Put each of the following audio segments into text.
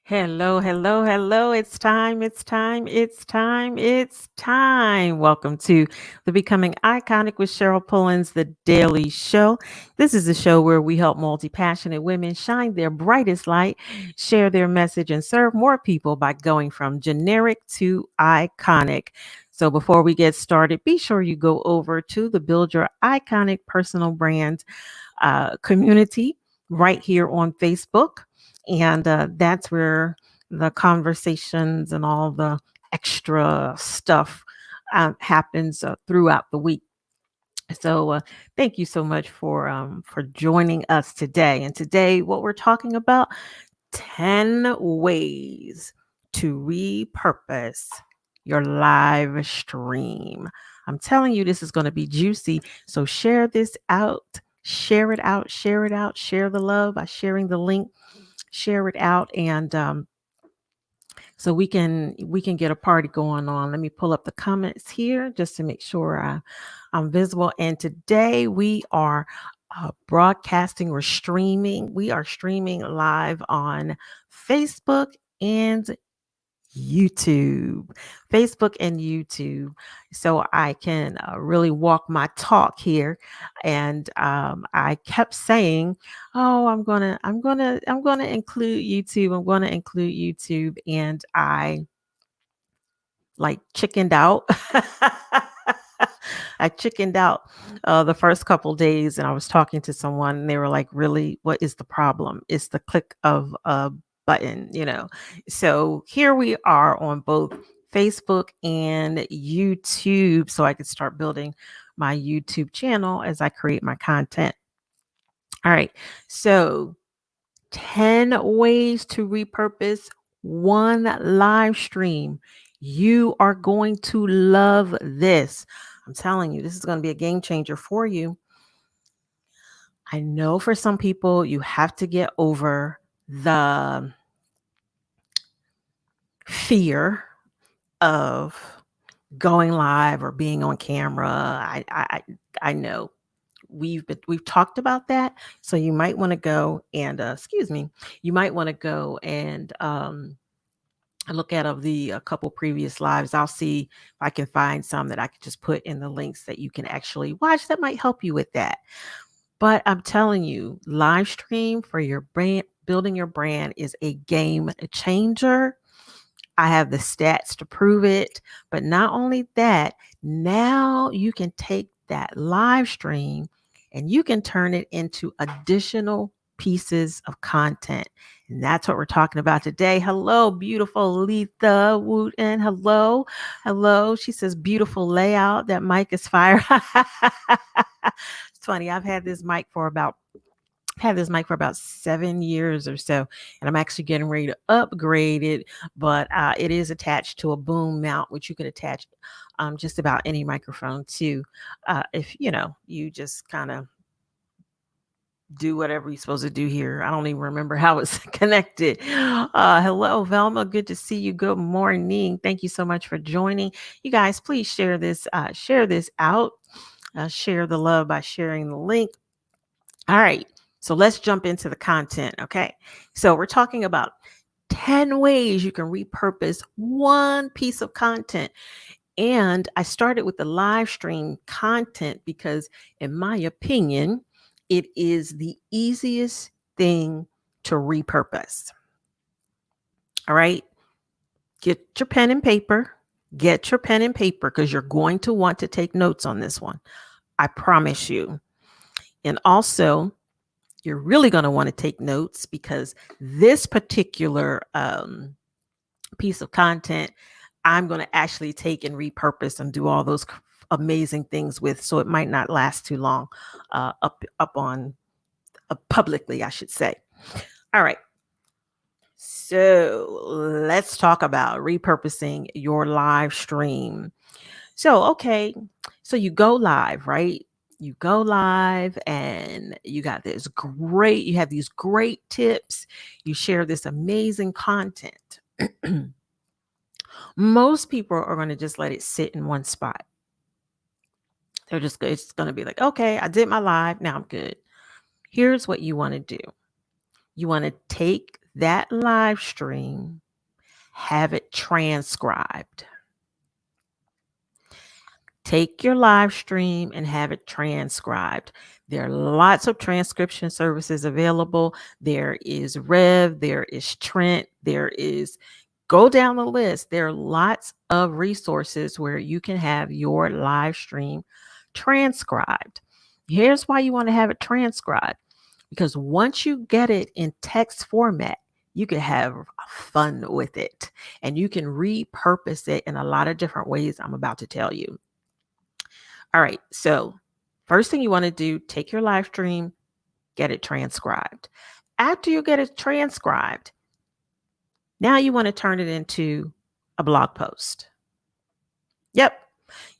Hello, hello, hello. It's time. It's time. It's time. It's time. Welcome to the Becoming Iconic with Cheryl Pullins, the daily show. This is the show where we help multi passionate women shine their brightest light, share their message, and serve more people by going from generic to iconic. So, before we get started, be sure you go over to the Build Your Iconic Personal Brand community right here on Facebook. And that's where the conversations and all the extra stuff happens throughout the week. So thank you so much for joining us today. And today, what we're talking about: 10 ways to repurpose your live stream. I'm telling you, this is going to be juicy. So share this out, share it out, share it out, share the love by sharing the link, share it out, and so we can get a party going on. Let me pull up the comments here just to make sure I'm visible. And today we are broadcasting. We are streaming live on Facebook and YouTube, Facebook and YouTube, so I can really walk my talk here. And I kept saying, "Oh, I'm gonna include YouTube. I'm gonna include YouTube," and I like chickened out. I chickened out the first couple days, and I was talking to someone, and they were like, "Really, what is the problem? It's the click of a button." So here we are on both Facebook and YouTube, so I could start building my YouTube channel as I create my content. All right, so 10 ways to repurpose one live stream. You are going to love this. I'm telling you, this is going to be a game changer for you. I know for some people, you have to get over the fear of going live or being on camera. I know we've talked about that, so you might want to go and you might want to go and look at of the a couple previous lives. I'll see if I can find some that I could just put in the links that you can actually watch that might help you with that. But I'm telling you, live stream for your brand, building your brand, is a game changer. I have the stats to prove it. But not only that, now you can take that live stream and you can turn it into additional pieces of content. And that's what we're talking about today. Hello, beautiful Letha Wooten. Hello. Hello. She says, beautiful layout. That mic is fire. It's funny. I've had this mic for about 7 years or so, and I'm actually getting ready to upgrade it. But it is attached to a boom mount, which you could attach just about any microphone to, if you just kind of do whatever you're supposed to do here. I don't even remember how it's connected. Hello, Velma. Good to see you. Good morning. Thank you so much for joining. You guys, please share this out. Share the love by sharing the link. All right. So let's jump into the content. Okay. So we're talking about 10 ways you can repurpose one piece of content. And I started with the live stream content because, in my opinion, it is the easiest thing to repurpose. All right. Get your pen and paper. Get your pen and paper because you're going to want to take notes on this one. I promise you. And also, you're really going to want to take notes because this particular piece of content, I'm going to actually take and repurpose and do all those amazing things with. So it might not last too long up on publicly, I should say. All right. So let's talk about repurposing your live stream. So, okay. So you go live, right? You go live and you have these great tips. You share this amazing content. Most people are going to just let it sit in one spot. It's going to be like, okay, I did my live. Now I'm good. Here's what you want to do. You want to take that live stream, have it transcribed. Take your live stream and have it transcribed. There are lots of transcription services available. There is Rev, there is Trent, there is, go down the list. There are lots of resources where you can have your live stream transcribed. Here's why you want to have it transcribed, because once you get it in text format, you can have fun with it and you can repurpose it in a lot of different ways I'm about to tell you. All right, so first thing you want to do, take your live stream, get it transcribed. After you get it transcribed, now you want to turn it into a blog post. Yep.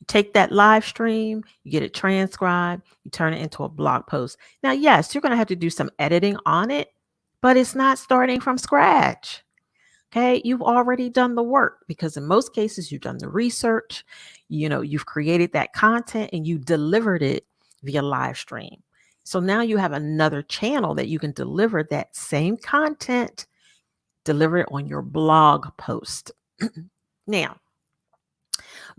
You take that live stream, you get it transcribed, you turn it into a blog post. Now, yes, you're going to have to do some editing on it, but it's not starting from scratch. Okay, you've already done the work because in most cases you've done the research, you've created that content and you delivered it via live stream. So now you have another channel that you can deliver that same content, deliver it on your blog post. Now,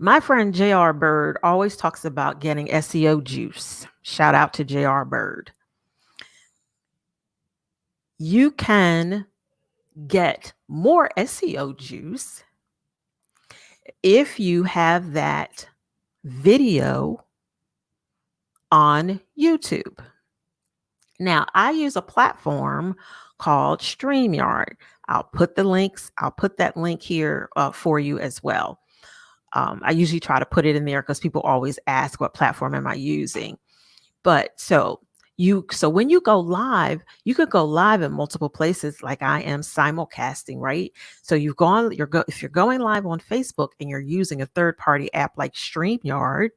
my friend JR Bird always talks about getting SEO juice. Shout out to JR Bird. You can get more SEO juice if you have that video on YouTube. Now, I use a platform called StreamYard. I'll put that link here for you as well. I usually try to put it in there because people always ask what platform am I using. But so when you go live, you could go live in multiple places like I am simulcasting, right? So if you're going live on Facebook and you're using a third-party app like StreamYard,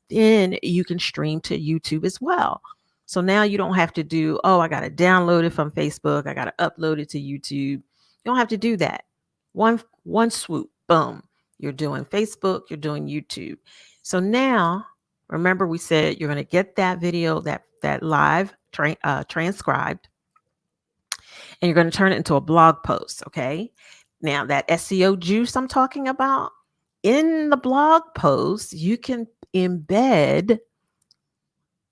then you can stream to YouTube as well. So now you don't have to do, I got to download it from Facebook, I got to upload it to YouTube. You don't have to do that. One swoop, boom. You're doing Facebook, you're doing YouTube. So now, remember we said you're going to get that video, that live transcribed, and you're going to turn it into a blog post, okay? Now, that SEO juice I'm talking about, in the blog post, you can embed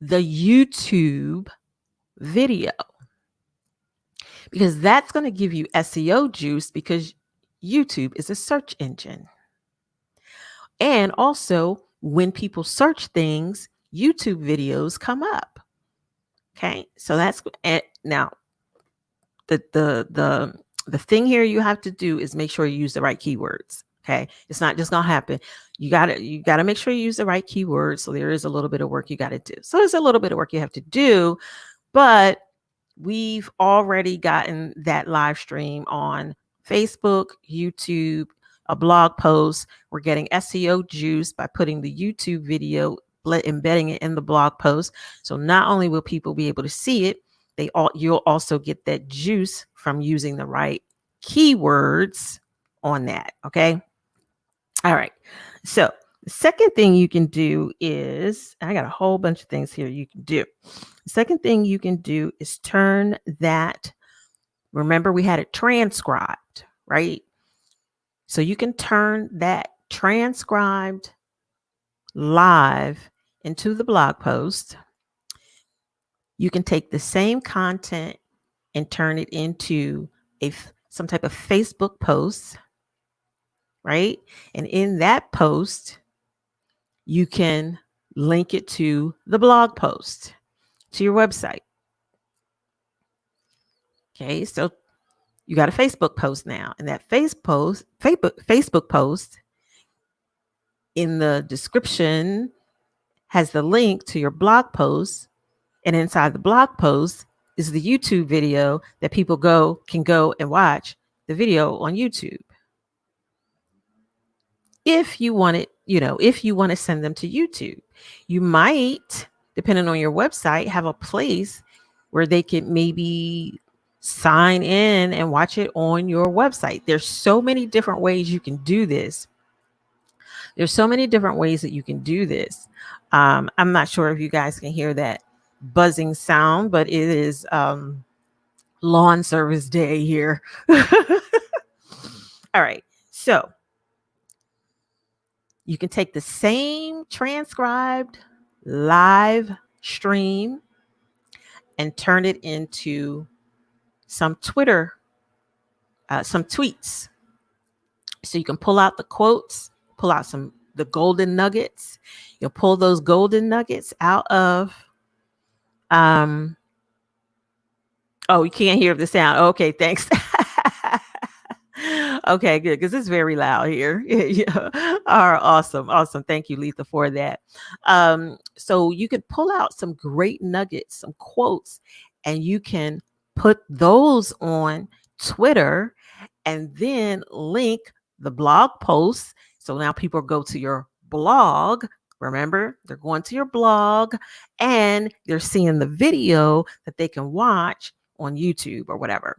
the YouTube video because that's going to give you SEO juice because YouTube is a search engine. And also, when people search things, YouTube videos come up. Okay, so that's now the thing here you have to do is make sure you use the right keywords. Okay, it's not just gonna happen. You gotta make sure you use the right keywords. So there is a little bit of work you got to do. So there's a little bit of work you have to do, but we've already gotten that live stream on Facebook, YouTube, a blog post. We're getting SEO juice by putting the YouTube video, embedding it in the blog post. So not only will people be able to see it, you'll also get that juice from using the right keywords on that. Okay. All right. So the second thing you can do is, I got a whole bunch of things here you can do. The second thing you can do is turn that, remember we had it transcribed, right? So you can turn that transcribed live into the blog post. You can take the same content and turn it into some type of Facebook post, right? And in that post, you can link it to the blog post, to your website. Okay, so you got a Facebook post now, and that Facebook post in the description has the link to your blog post, and inside the blog post is the YouTube video that people can go and watch the video on YouTube. If you want it, if you want to send them to YouTube, you might, depending on your website, have a place where they can maybe sign in and watch it on your website. There's so many different ways you can do this. There's so many different ways that you can do this. I'm not sure if you guys can hear that buzzing sound, but it is lawn service day here. All right. So you can take the same transcribed live stream and turn it into some some tweets. So you can pull out the quotes, pull out the golden nuggets. You'll pull those golden nuggets out of oh, you can't hear the sound. Okay, thanks. Okay, good, because it's very loud here. Yeah. All right, awesome, awesome. Thank you, Letha, for that. So you can pull out some great nuggets, some quotes, and you can put those on Twitter and then link the blog posts. So now people go to your blog. Remember, they're going to your blog and they're seeing the video that they can watch on YouTube or whatever.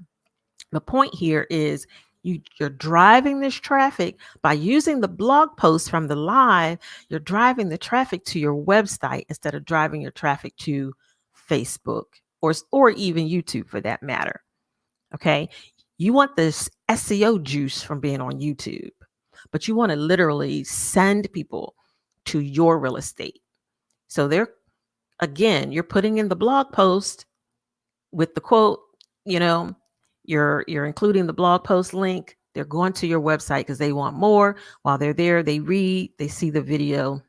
The point here is you're driving this traffic by using the blog post from the live. You're driving the traffic to your website instead of driving your traffic to Facebook or even YouTube for that matter. Okay. You want this SEO juice from being on YouTube, but you want to literally send people to your real estate. So you're putting in the blog post with the quote, you're including the blog post link. They're going to your website because they want more. While they're there, they read, they see the video.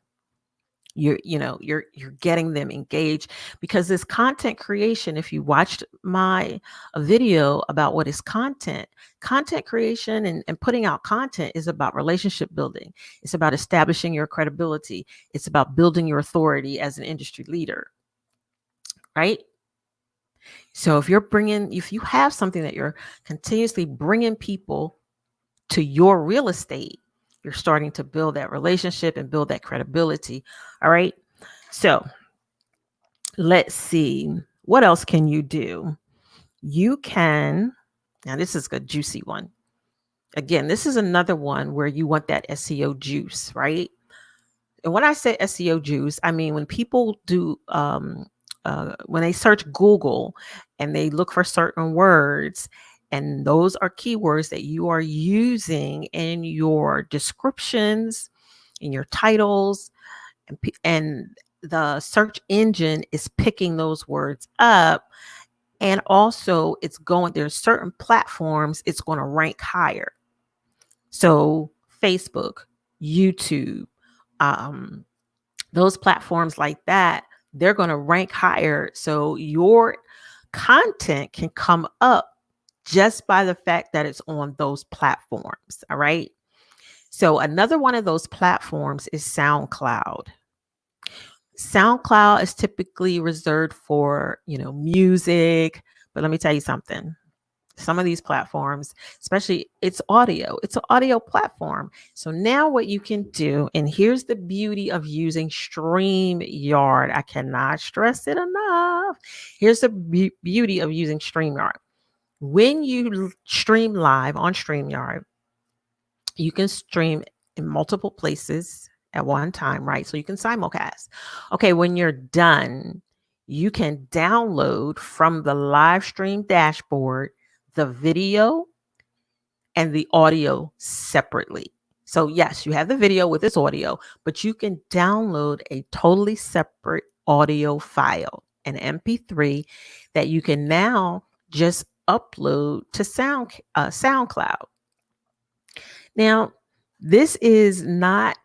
You're getting them engaged, because this content creation, if you watched my video about what is content creation and putting out content is about relationship building. It's about establishing your credibility. It's about building your authority as an industry leader, right? So if you have something that you're continuously bringing people to your real estate, you're starting to build that relationship and build that credibility. All right. So let's see. What else can you do? Now this is a juicy one. Again, this is another one where you want that SEO juice, right? And when I say SEO juice, I mean, when people do, when they search Google and they look for certain words, and those are keywords that you are using in your descriptions, in your titles, and the search engine is picking those words up. And also there's certain platforms it's going to rank higher. So Facebook, YouTube, those platforms like that, they're going to rank higher. So your content can come up just by the fact that it's on those platforms. All right. So another one of those platforms is SoundCloud. SoundCloud is typically reserved for, music. But let me tell you something. Some of these platforms, especially it's an audio platform. So now what you can do, and here's the beauty of using StreamYard. I cannot stress it enough. Here's the beauty of using StreamYard. When you stream live on StreamYard, you can stream in multiple places at one time, right? So you can simulcast. Okay, when you're done, you can download from the live stream dashboard the video and the audio separately. So yes, you have the video with its audio, but you can download a totally separate audio file, an MP3, that you can now just upload to SoundCloud. Now, this is not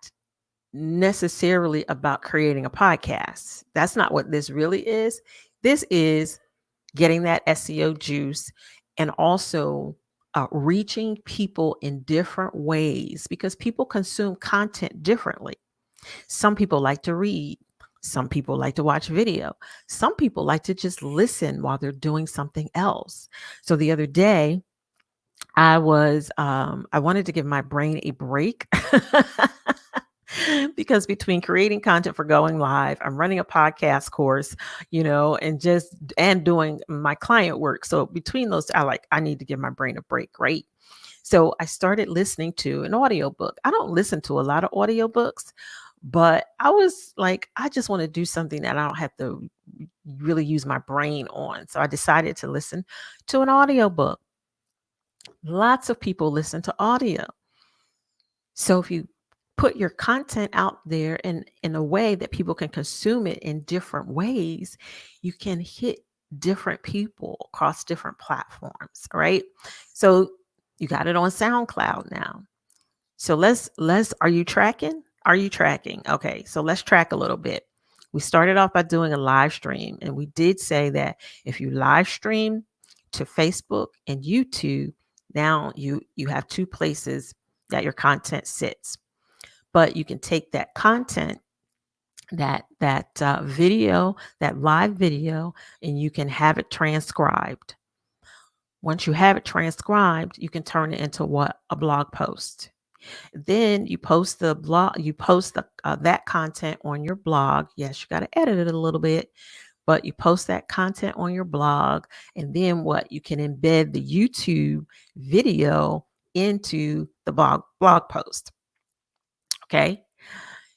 necessarily about creating a podcast. That's not what this really is. This is getting that SEO juice and also reaching people in different ways, because people consume content differently. Some people like to read. Some people like to watch video. Some people like to just listen while they're doing something else. So the other day, I wanted to give my brain a break because between creating content for going live, I'm running a podcast course, and doing my client work. So between those, I need to give my brain a break, right? So I started listening to an audiobook. I don't listen to a lot of audiobooks, but I was like, I just want to do something that I don't have to, really use my brain on. So I decided to listen to an audiobook. Lots of people listen to audio. So if you put your content out there in a way that people can consume it in different ways, you can hit different people across different platforms, right? So you got it on SoundCloud now. So let's are you tracking? Are you tracking? Okay, so let's track a little bit. We started off by doing a live stream, and we did say that if you live stream to Facebook and YouTube, now you have two places that your content sits. But you can take that content, that video, that live video, and you can have it transcribed. Once you have it transcribed, you can turn it into what? A blog post. Then you post the blog, you post that content on your blog. Yes, you got to edit it a little bit, but you post that content on your blog. And then what? You can embed the YouTube video into the blog post. Okay.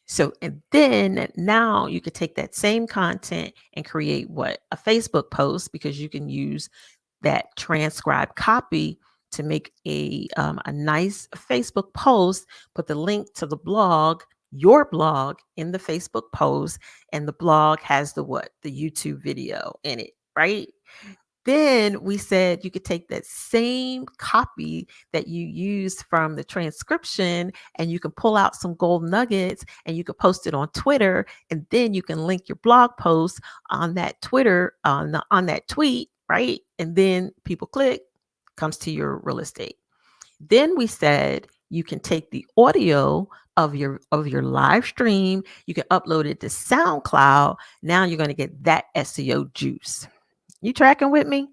So, and then now you could take that same content and create what? A Facebook post, because you can use that transcribed copy to make a nice Facebook post, put the link to the blog, your blog, in the Facebook post, and the blog has the what? The YouTube video in it, right? Then we said you could take that same copy that you used from the transcription and you can pull out some gold nuggets and you could post it on Twitter, and then you can link your blog post on that Twitter, on that tweet, right? And then people click, comes to your real estate. Then we said you can take the audio of your live stream, you can upload it to SoundCloud. Now you're going to get that SEO juice. You tracking with me?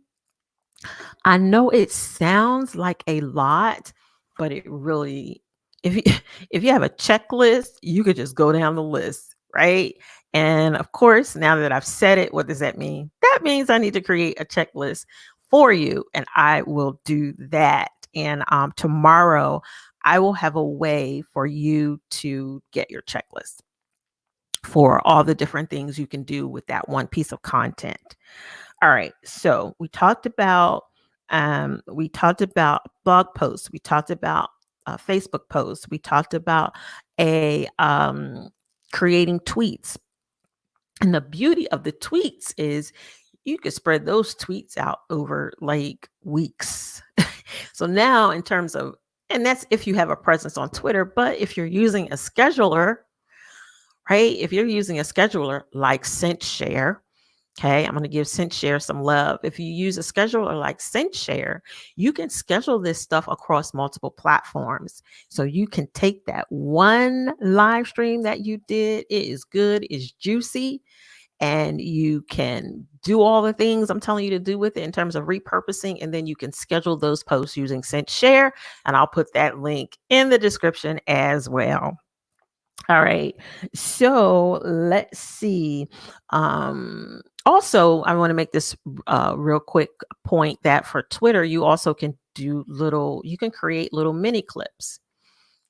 I know it sounds like a lot, but it really, if you if you have a checklist, you could just go down the list, right? And of course, now that I've said it, what does that mean? That means I need to create a checklist for you, and I will do that. And tomorrow, I will have a way for you to get your checklist for all the different things you can do with that one piece of content. All right. So we talked about blog posts. We talked about Facebook posts. We talked about a creating tweets. And the beauty of the tweets is you could spread those tweets out over like weeks. So now in terms of, and that's if you have a presence on Twitter, but if you're using a scheduler, right? If you're using a scheduler like Skillshare, okay, I'm going to give Skillshare some love. If you use a scheduler like Skillshare, you can schedule this stuff across multiple platforms. So you can take that one live stream that you did, it is good, it's juicy, and you can do all the things I'm telling you to do with it in terms of repurposing, and then you can schedule those posts using Skillshare, and I'll put that link in the description as well. All right. So let's see. Also, I want to make this real quick point that for Twitter, you also can you can create little mini clips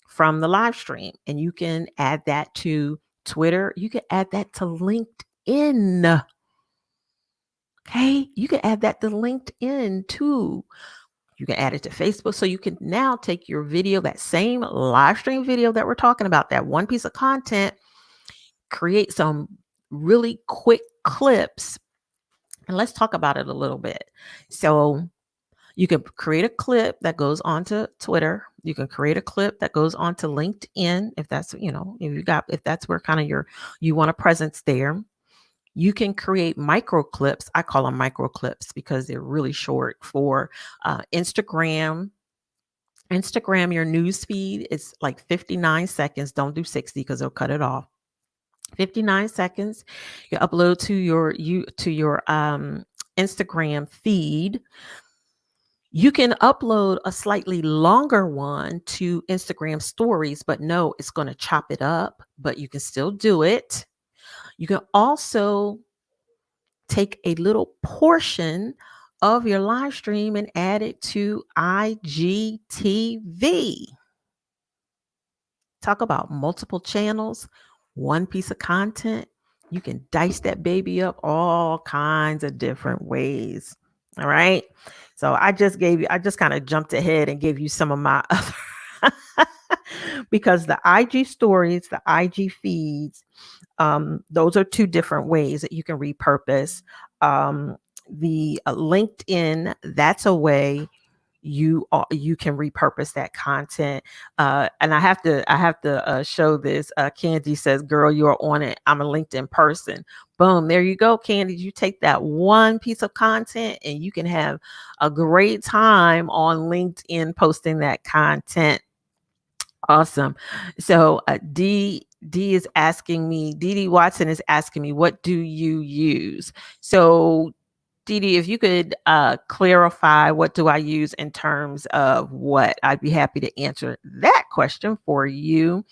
from the live stream, and you can add that to Twitter. You can add that to LinkedIn. Okay. You can add that to LinkedIn too. You can add it to Facebook. So you can now take your video, that same live stream video that we're talking about, that one piece of content, create some really quick clips. And let's talk about it a little bit. So you can create a clip that goes onto Twitter. You can create a clip that goes onto LinkedIn, if that's, if that's where kind of you want a presence there. You can create micro clips. I call them micro clips because they're really short for Instagram. Instagram, your news feed is like 59 seconds. Don't do 60 because they'll cut it off. 59 seconds. You upload to your Instagram feed. You can upload a slightly longer one to Instagram stories, but no, it's going to chop it up, but you can still do it. You can also take a little portion of your live stream and add it to IGTV. Talk about multiple channels, one piece of content, You can dice that baby up all kinds of different ways. All right. So I just kind of jumped ahead and gave you some of my other because the IG stories, the IG feeds, those are two different ways that you can repurpose. The LinkedIn, that's a way you can repurpose that content. And I have to show this. Candy says, "Girl, you're on it. I'm a LinkedIn person." Boom, there you go, Candy. You take that one piece of content and you can have a great time on LinkedIn posting that content. Awesome. So D is asking me, Dee Watson is asking me, what do you use? So Dee, if you could clarify, what do I use in terms of what? I'd be happy to answer that question for you.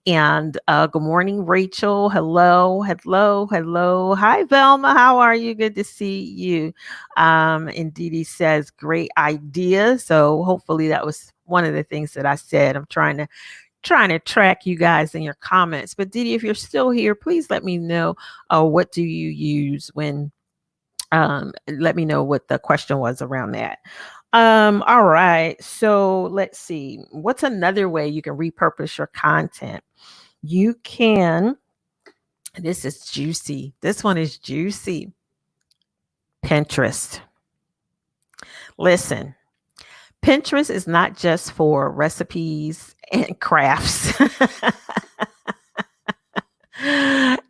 And good morning, Rachel. Hello, hello, hello. Hi, Velma. How are you? Good to see you. And Dee says, great idea. So hopefully that was one of the things that I said. I'm trying to track you guys in your comments. But Dee, if you're still here, please let me know what do you use when let me know what the question was around that. All right. So let's see. What's another way you can repurpose your content? You can, this is juicy. This one is juicy. Pinterest. Listen, Pinterest is not just for recipes and crafts.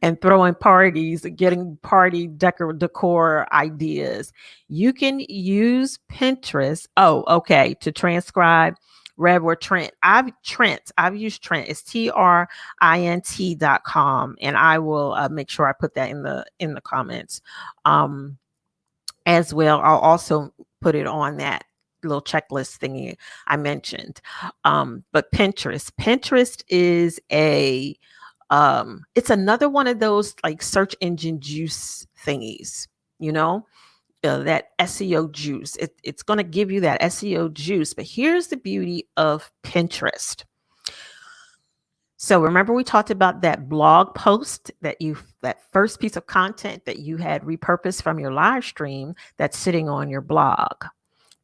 And throwing parties, getting party decor ideas. You can use Pinterest. Oh, okay. To transcribe Rev or Trent. I've used Trent. It's TRINT.com. And I will make sure I put that in the comments as well. I'll also put it on that little checklist thingy I mentioned. But Pinterest is it's another one of those like search engine juice thingies, that SEO juice. It's going to give you that SEO juice. But here's the beauty of Pinterest. So remember we talked about that blog post that first piece of content that you had repurposed from your live stream that's sitting on your blog.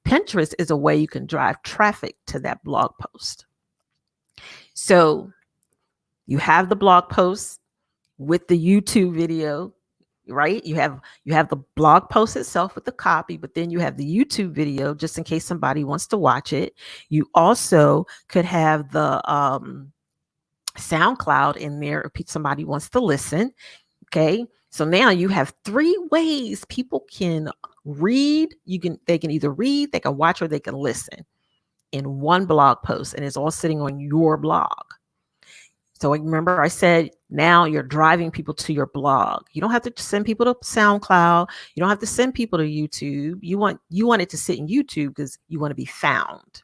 Pinterest is a way you can drive traffic to that blog post. So you have the blog post with the YouTube video, right? You have the blog post itself with the copy, but then you have the YouTube video just in case somebody wants to watch it. You also could have the SoundCloud in there if somebody wants to listen. Okay. So now you have 3 ways people can read. They can either read, they can watch, or they can listen in one blog post, and it's all sitting on your blog. So remember I said, now you're driving people to your blog. You don't have to send people to SoundCloud. You don't have to send people to YouTube. You want it to sit in YouTube because you want to be found.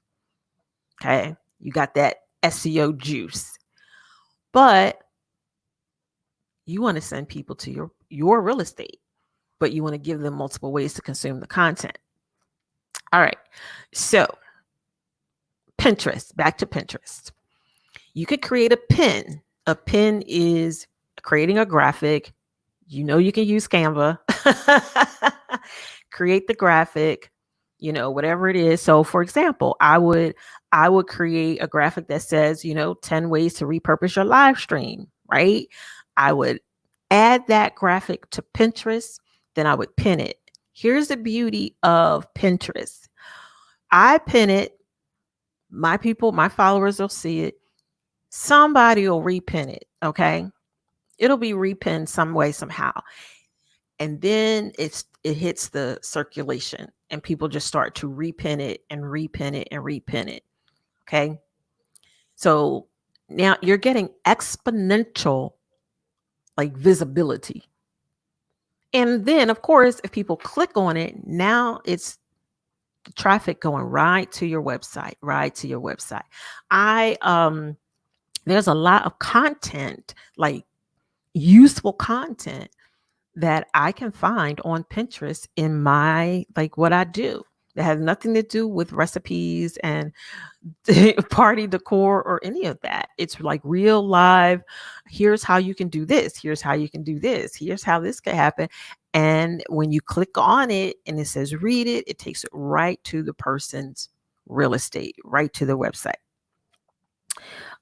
Okay. You got that SEO juice, but you want to send people to your real estate, but you want to give them multiple ways to consume the content. All right. So Pinterest, back to Pinterest. You could create a pin. A pin is creating a graphic. You can use Canva. Create the graphic, whatever it is. So for example, I would create a graphic that says, 10 ways to repurpose your live stream, right? I would add that graphic to Pinterest, then I would pin it. Here's the beauty of Pinterest. I pin it. My followers will see it. Somebody will repin it. Okay. It'll be repinned some way, somehow. And then it hits the circulation and people just start to repin it and repin it and repin it. Okay. So now you're getting exponential visibility. And then of course, if people click on it, now it's the traffic going right to your website. There's a lot of content, like useful content, that I can find on Pinterest in my what I do. That has nothing to do with recipes and party decor or any of that. It's like real live. Here's how you can do this. Here's how you can do this. Here's how this could happen. And when you click on it and it says read it, it takes it right to the person's real estate, right to the website.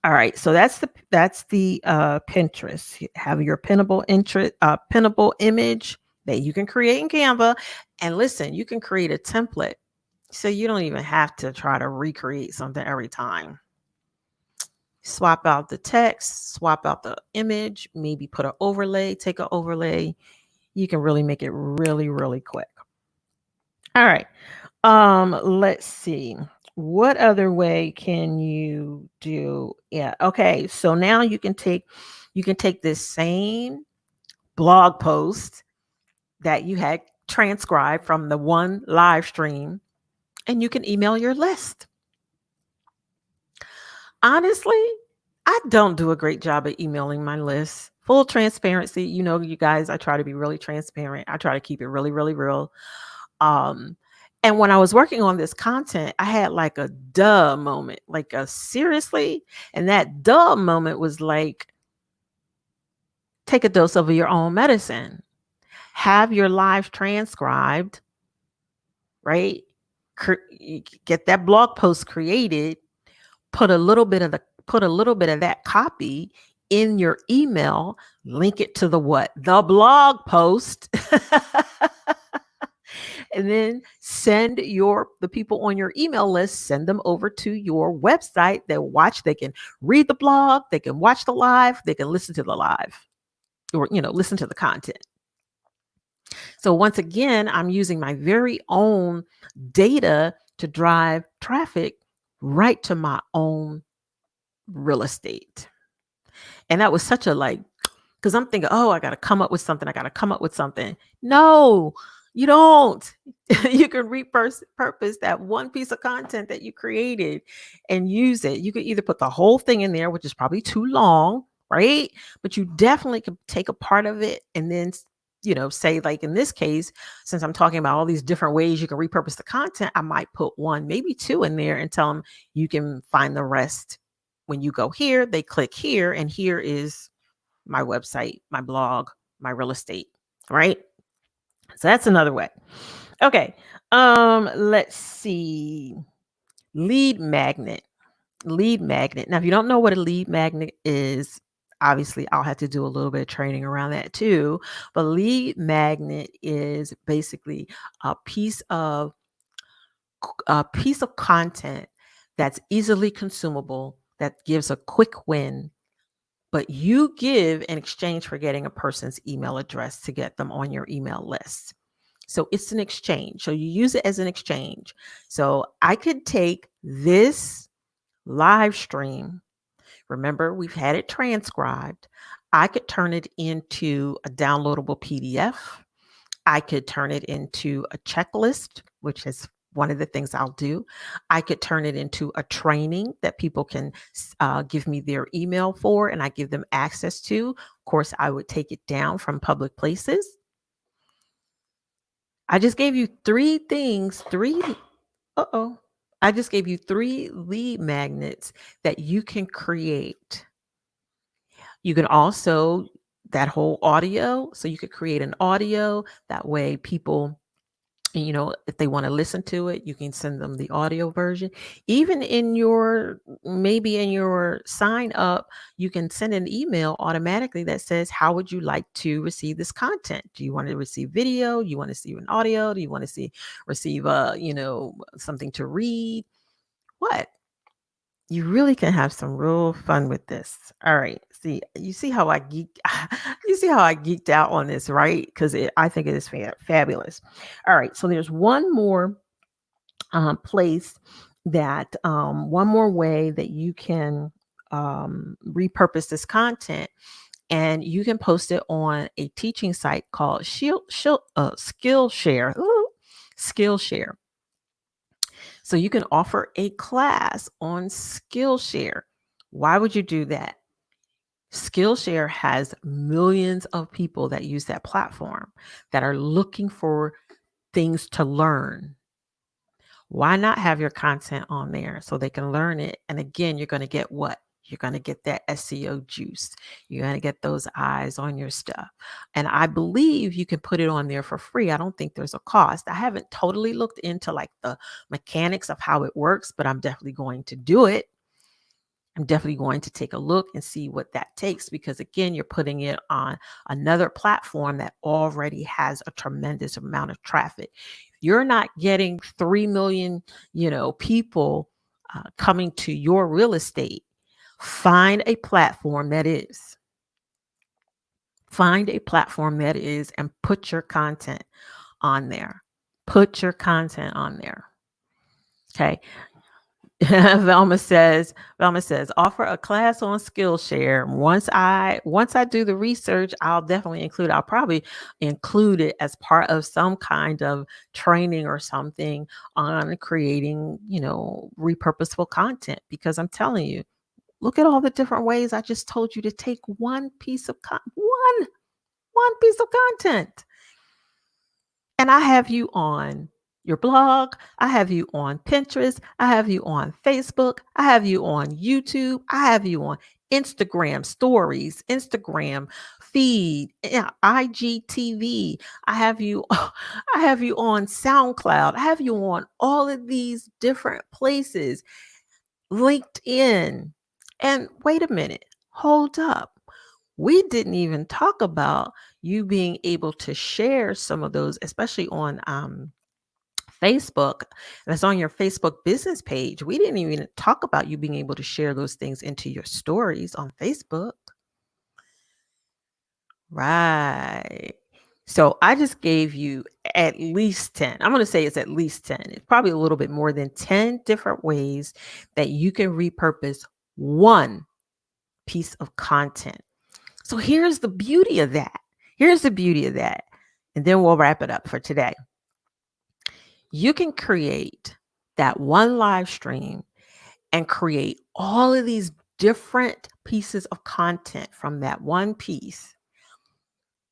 All right, so that's the Pinterest. You have your pinnable image that you can create in Canva, and listen, you can create a template, so you don't even have to try to recreate something every time. Swap out the text, swap out the image, maybe put an overlay, take an overlay. You can really make it really, really quick. All right. Let's see. What other way can you do? Yeah. Okay. So now you can take this same blog post that you had transcribed from the one live stream and you can email your list. Honestly, I don't do a great job at emailing my list. Full transparency, you guys, I try to be really transparent. I try to keep it really, really real. Um, and when I was working on this content, I had like a duh moment, like a seriously. And that duh moment was like, take a dose of your own medicine, have your live transcribed, right? Get that blog post created, put a little bit of that copy in your email, link it to the what? The blog post. And then send the people on your email list, send them over to your website. They can read the blog, they can watch the live, they can listen to the live, or listen to the content. So once again, I'm using my very own data to drive traffic right to my own real estate. And that was such a because I'm thinking, oh, I got to come up with something. I got to come up with something. No, you don't. You can repurpose that one piece of content that you created and use it. You could either put the whole thing in there, which is probably too long, right? But you definitely could take a part of it and then, say, like in this case, since I'm talking about all these different ways you can repurpose the content, I might put one, maybe two in there and tell them you can find the rest. When you go here, they click here, and here is my website, my blog, my real estate, right? So that's another way. Okay. Let's see. Lead magnet. Lead magnet. Now, if you don't know what a lead magnet is, obviously I'll have to do a little bit of training around that too. But lead magnet is basically a piece of content that's easily consumable, that gives a quick win, but you give in exchange for getting a person's email address to get them on your email list. So it's an exchange. So you use it as an exchange. So I could take this live stream. Remember, we've had it transcribed. I could turn it into a downloadable PDF. I could turn it into a checklist, which is one of the things I'll do. I could turn it into a training that people can give me their email for, and I give them access to. Of course, I would take it down from public places. I just gave you three things, I just gave you 3 lead magnets that you can create. You can also, that whole audio, so you could create an audio. That way people, if they want to listen to it, you can send them the audio version. Even maybe in your sign up, you can send an email automatically that says, how would you like to receive this content? Do you want to receive video? Do you want to see an audio? Do you want to receive something to read? What? You really can have some real fun with this. All right. You see how I geeked out on this, right? Because I think it is fabulous. All right. So there's one more place one more way that you can repurpose this content, and you can post it on a teaching site called Skillshare. Ooh, Skillshare. So you can offer a class on Skillshare. Why would you do that? Skillshare has millions of people that use that platform that are looking for things to learn. Why not have your content on there so they can learn it? And again, you're going to get what? You're going to get that SEO juice. You're going to get those eyes on your stuff. And I believe you can put it on there for free. I don't think there's a cost. I haven't totally looked into like the mechanics of how it works, but I'm definitely going to do it. I'm definitely going to take a look and see what that takes, because again, you're putting it on another platform that already has a tremendous amount of traffic. You're not getting 3 million, people coming to your real estate. Find a platform that is. Find a platform that is and put your content on there. Put your content on there. Okay. Velma says, offer a class on Skillshare. Once I do the research, I'll probably include it as part of some kind of training or something on creating, repurposeful content, because I'm telling you, look at all the different ways I just told you to take one piece of one piece of content. And I have you on your blog. I have you on Pinterest. I have you on Facebook. I have you on YouTube. I have you on Instagram stories, Instagram feed, IGTV. I have you on SoundCloud. I have you on all of these different places, LinkedIn. And wait a minute, hold up. We didn't even talk about you being able to share some of those, especially on Facebook. That's on your Facebook business page. We didn't even talk about you being able to share those things into your stories on Facebook. Right. So I just gave you at least 10. I'm going to say it's at least 10. It's probably a little bit more than 10 different ways that you can repurpose one piece of content. So here's the beauty of that. And then we'll wrap it up for today. You can create that one live stream and create all of these different pieces of content from that one piece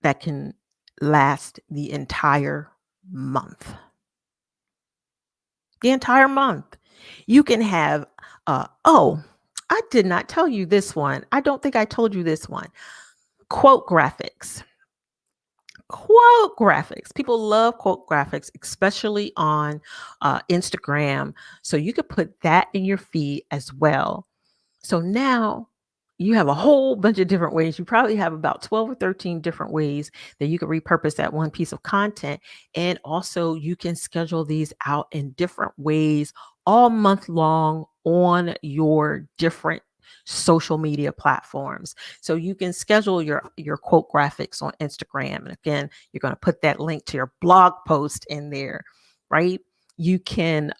that can last the entire month. The entire month. You can have, I did not tell you this one. I don't think I told you this one. Quote graphics. People love quote graphics, especially on Instagram. So you could put that in your feed as well. So now you have a whole bunch of different ways. You probably have about 12 or 13 different ways that you can repurpose that one piece of content. And also you can schedule these out in different ways all month long on your different social media platforms. So you can schedule your quote graphics on Instagram. And again, you're going to put that link to your blog post in there, right? You can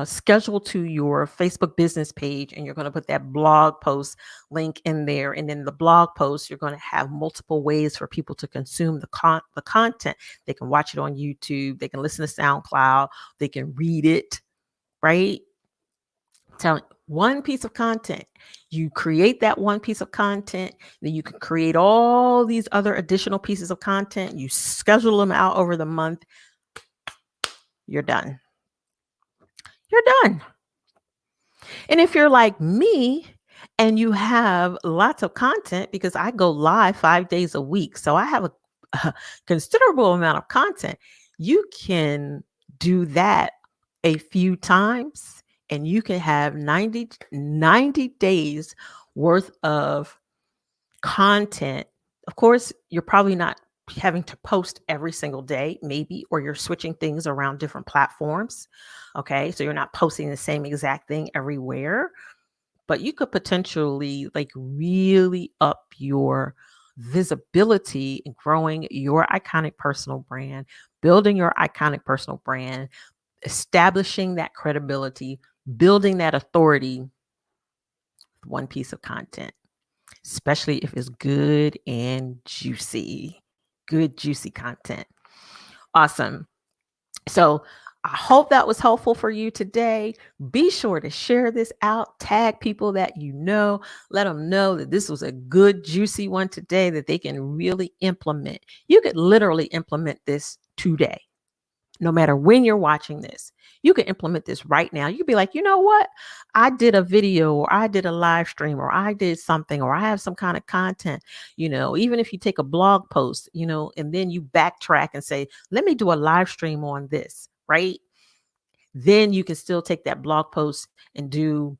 schedule to your Facebook business page, and you're going to put that blog post link in there. And in the blog post, you're going to have multiple ways for people to consume the content. They can watch it on YouTube. They can listen to SoundCloud. They can read it, right? Tell one piece of content. You create that one piece of content, then you can create all these other additional pieces of content. You schedule them out over the month. You're done. You're done. And if you're like me and you have lots of content, because I go live 5 days a week, so I have a considerable amount of content, you can do that a few times and you can have 90 days worth of content. Of course, you're probably not having to post every single day, maybe, or you're switching things around different platforms. Okay. So you're not posting the same exact thing everywhere, but you could potentially like really up your visibility and growing your iconic personal brand, building your iconic personal brand, establishing that credibility, building that authority with one piece of content, especially if it's good and juicy. Good, juicy content. Awesome. So I hope that was helpful for you today. Be sure to share this out, tag people that you know, let them know that this was a good, juicy one today that they can really implement. You could literally implement this today. no matter when you're watching this. You can implement this right now. You can be like, you know what? I did a video, or I did a live stream, or I did something, or I have some kind of content, even if you take a blog post, and then you backtrack and say, let me do a live stream on this, right? Then you can still take that blog post and do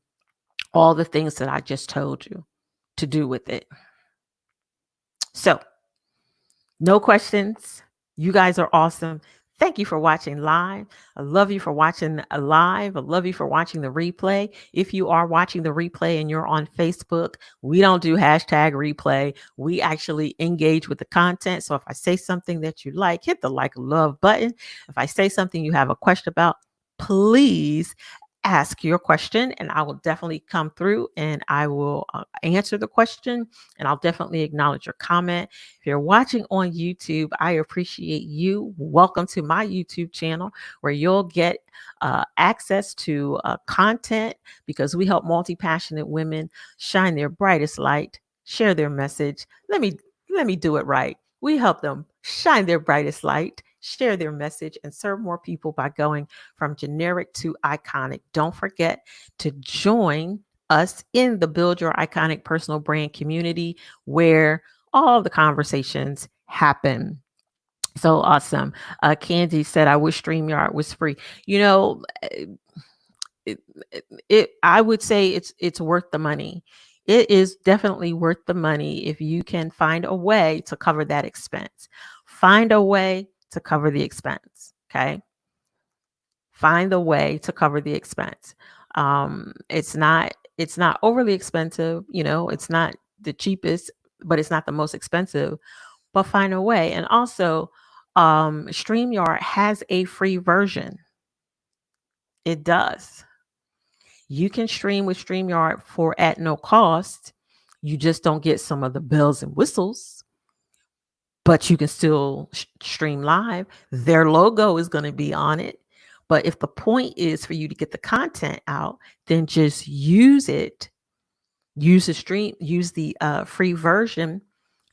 all the things that I just told you to do with it. So, no questions. You guys are awesome. Thank you for watching live. I love you for watching live. I love you for watching the replay. If you are watching the replay and you're on Facebook, we don't do hashtag replay. We actually engage with the content. So if I say something that you like, hit the like love button. If I say something you have a question about, please ask your question, and I will definitely come through and I will answer the question, and I'll definitely acknowledge your comment. If you're watching on YouTube, I appreciate you. Welcome to my YouTube channel, where you'll get access to content, because we help multi-passionate women shine their brightest light, share their message. Let me do it right. We help them shine their brightest light, share their message, and serve more people by going from generic to iconic. Don't forget to join us in the Build Your Iconic Personal Brand community, where all the conversations happen. So awesome. Candy said, I wish StreamYard was free. I would say it's worth the money. It is definitely worth the money if you can find a way to cover that expense. Find a way to cover the expense. Okay. Find a way to cover the expense. It's not overly expensive. It's not the cheapest, but it's not the most expensive. But find a way. And also, StreamYard has a free version. It does. You can stream with StreamYard at no cost. You just don't get some of the bells and whistles, but you can still stream live. Their logo is going to be on it. But if the point is for you to get the content out, then just use it. Use the free version.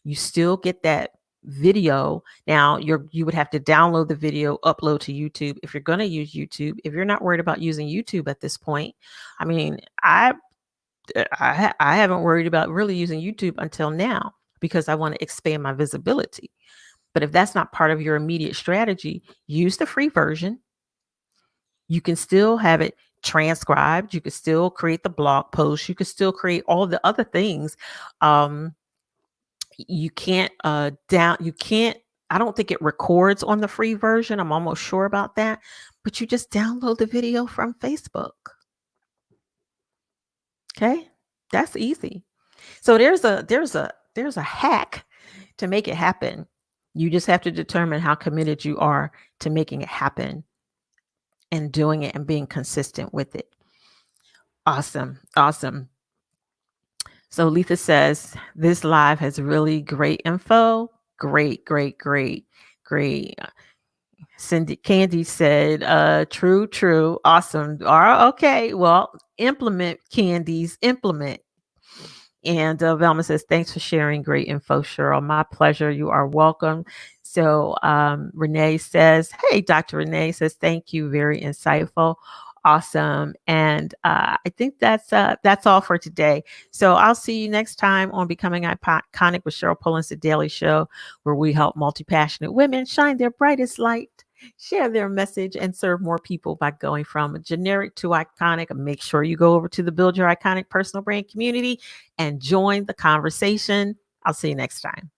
You still get that video. Now you would have to download the video, upload to YouTube if you're going to use YouTube. If you're not worried about using YouTube at this point, I mean, I haven't worried about really using YouTube until now, because I want to expand my visibility. But if that's not part of your immediate strategy, use the free version. You can still have it transcribed. You can still create the blog post. You can still create all the other things. You can't I don't think it records on the free version. I'm almost sure about that. But you just download the video from Facebook. Okay? That's easy. So there's a hack to make it happen. You just have to determine how committed you are to making it happen and doing it and being consistent with it. Awesome. Awesome. So Letha says, this live has really great info. Great. Candy said, true. Awesome. All right, okay. Well, implement, Candies, implement. And Velma says, thanks for sharing great info, Cheryl. My pleasure. You are welcome. So Renee says, hey, Dr. Renee says, thank you. Very insightful. Awesome. And I think that's all for today. So I'll see you next time on Becoming Iconic with Cheryl Pullins, the Daily Show, where we help multi-passionate women shine their brightest light, share their message, and serve more people by going from generic to iconic. Make sure you go over to the Build Your Iconic Personal Brand community and join the conversation. I'll see you next time.